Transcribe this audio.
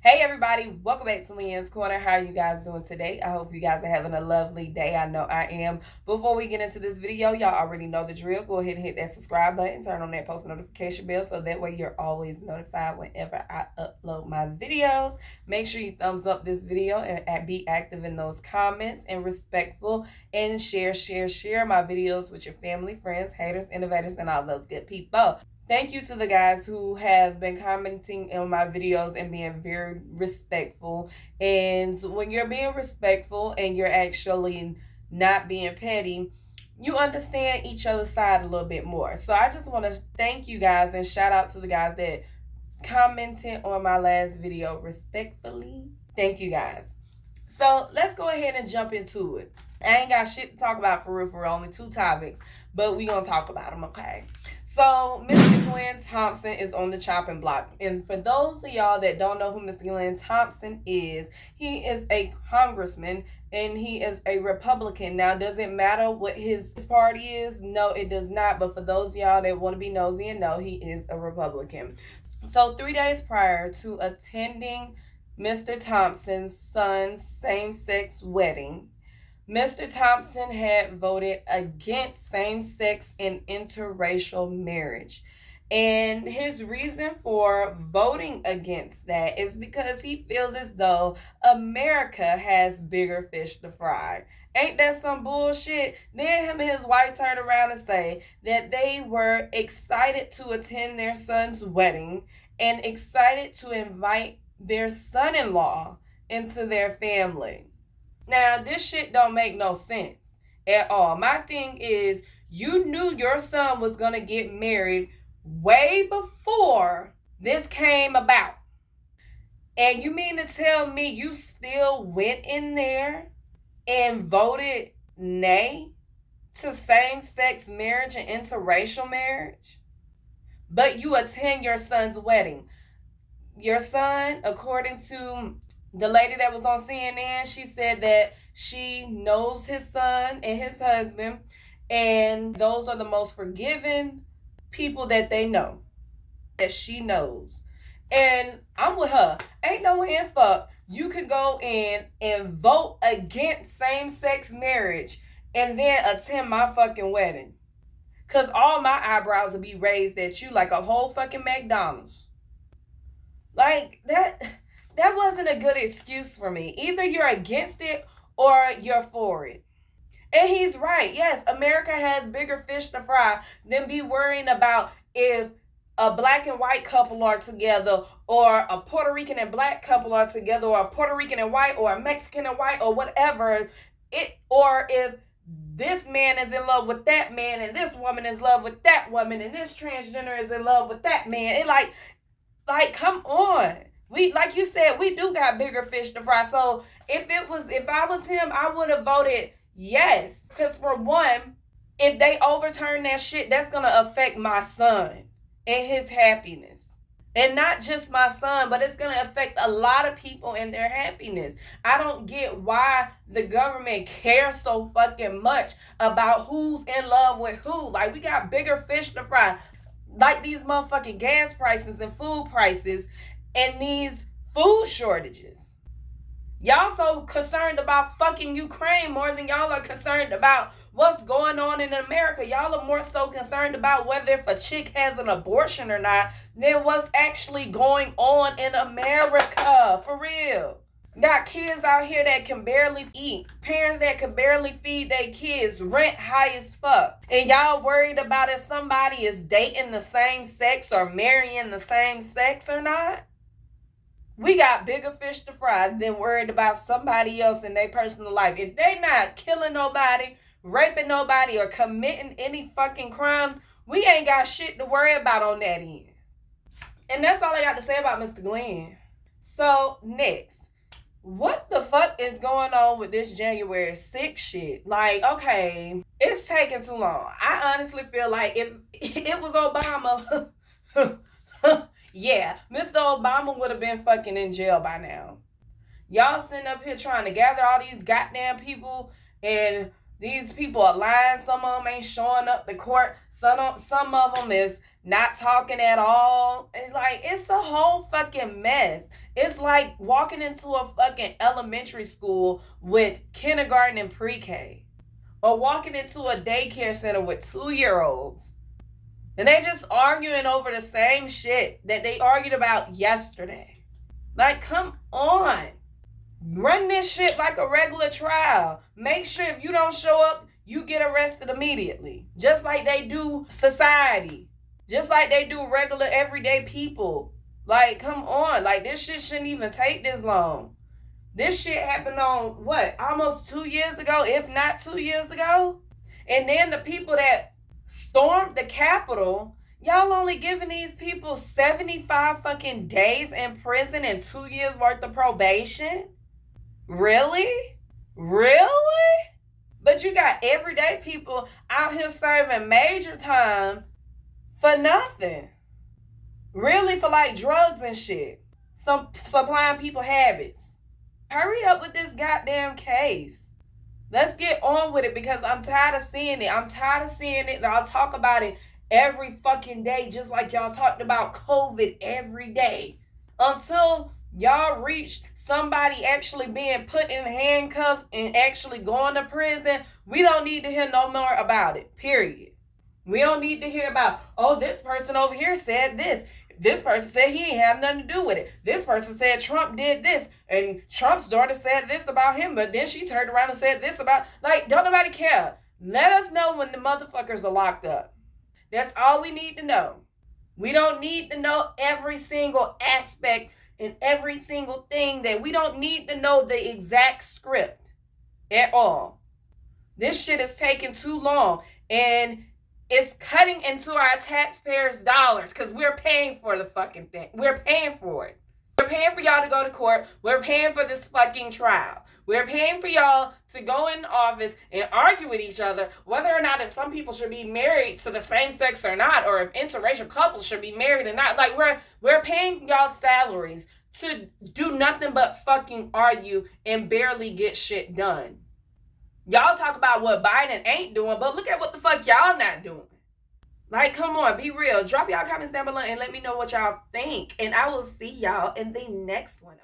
Hey everybody, welcome back to Leanne's Corner. How are you guys doing today? I hope you guys are having a lovely day. I know I am. Before we get into this video, y'all already know the drill. Go ahead and hit that subscribe button, turn on that post notification bell so that way you're always notified whenever I upload my videos. Make sure you thumbs up this video and be active in those comments and respectful and share my videos with your family, friends, haters, innovators, and all those good people. Thank you to the guys who have been commenting on my videos and being very respectful. And when you're being respectful and you're actually not being petty, you understand each other's side a little bit more. So I just want to thank you guys and shout out to the guys that commented on my last video respectfully. Thank you guys. So let's go ahead and jump into it. I ain't got shit to talk about for real, only 2 topics, but we gonna talk about them, okay? So Mr. Glenn Thompson is on the chopping block. And for those of y'all that don't know who Mr. Glenn Thompson is, he is a congressman and he is a Republican. Now, does it matter what his party is? No, it does not. But for those of y'all that want to be nosy and know, he is a Republican. So 3 days prior to attending Mr. Thompson's son's same-sex wedding, Mr. Thompson had voted against same-sex and interracial marriage. And his reason for voting against that is because he feels as though America has bigger fish to fry. Ain't that some bullshit? Then him and his wife turned around and say that they were excited to attend their son's wedding and excited to invite their son-in-law into their family. Now, this shit don't make no sense at all. My thing is, you knew your son was going to get married way before this came about. And you mean to tell me you still went in there and voted nay to same-sex marriage and interracial marriage? But you attend your son's wedding. Your son, according to the lady that was on CNN, she said that she knows his son and his husband, and those are the most forgiving people that they know, that she knows. And I'm with her. Ain't no way in fuck you could go in and vote against same-sex marriage and then attend my fucking wedding. Because all my eyebrows will be raised at you like a whole fucking McDonald's. Like, that wasn't a good excuse for me. Either you're against it or you're for it. And he's right. Yes, America has bigger fish to fry than be worrying about if a black and white couple are together, or a Puerto Rican and black couple are together, or a Puerto Rican and white, or a Mexican and white, or whatever. Or if this man is in love with that man, and this woman is in love with that woman, and this transgender is in love with that man. It like, come on. We, like you said, we do got bigger fish to fry. So if I was him, I would have voted yes. Because for one, if they overturn that shit, that's going to affect my son and his happiness. And not just my son, but it's going to affect a lot of people and their happiness. I don't get why the government cares so fucking much about who's in love with who. Like, we got bigger fish to fry. Like these motherfucking gas prices and food prices and these food shortages. Y'all so concerned about fucking Ukraine more than y'all are concerned about what's going on in America. Y'all are more so concerned about whether if a chick has an abortion or not than what's actually going on in America. For real. Got kids out here that can barely eat. Parents that can barely feed their kids. Rent high as fuck. And y'all worried about if somebody is dating the same sex or marrying the same sex or not? We got bigger fish to fry than worried about somebody else in their personal life. If they not killing nobody, raping nobody, or committing any fucking crimes, we ain't got shit to worry about on that end. And that's all I got to say about Mr. Glenn. So, next. What the fuck is going on with this January 6th shit? Like, okay, it's taking too long. I honestly feel like if it was Obama, yeah, Mr. Obama would have been fucking in jail by now. Y'all sitting up here trying to gather all these goddamn people, and these people are lying. Some of them ain't showing up to court. Some of them is not talking at all. And like, it's a whole fucking mess. It's like walking into a fucking elementary school with kindergarten and pre-K. Or walking into a daycare center with 2-year-olds. And they just arguing over the same shit that they argued about yesterday. Like, come on. Run this shit like a regular trial. Make sure if you don't show up, you get arrested immediately. Just like they do society. Just like they do regular everyday people. Like, come on. Like, this shit shouldn't even take this long. This shit happened on, what, almost 2 years ago, if not 2 years ago? And then the people that stormed the Capitol, y'all only giving these people 75 fucking days in prison and 2 years worth of probation? Really? Really? But you got everyday people out here serving major time for nothing. Really, for like drugs and shit. Supplying people habits. Hurry up with this goddamn case. Let's get on with it because I'm tired of seeing it. I'm tired of seeing it. I'll talk about it every fucking day, just like y'all talked about COVID every day. Until y'all reach somebody actually being put in handcuffs and actually going to prison, we don't need to hear no more about it, period. We don't need to hear about, oh, this person over here said this. This person said he ain't have nothing to do with it. This person said Trump did this. And Trump's daughter said this about him, but then she turned around and said this about, like, don't nobody care. Let us know when the motherfuckers are locked up. That's all we need to know. We don't need to know every single aspect and every single thing that we don't need to know the exact script at all. This shit is taking too long. And it's cutting into our taxpayers' dollars because we're paying for the fucking thing. We're paying for it. We're paying for y'all to go to court. We're paying for this fucking trial. We're paying for y'all to go in office and argue with each other whether or not if some people should be married to the same sex or not, or if interracial couples should be married or not. Like, we're paying y'all salaries to do nothing but fucking argue and barely get shit done. Y'all talk about what Biden ain't doing, but look at what the fuck y'all not doing. Like, come on, be real. Drop y'all comments down below and let me know what y'all think. And I will see y'all in the next one.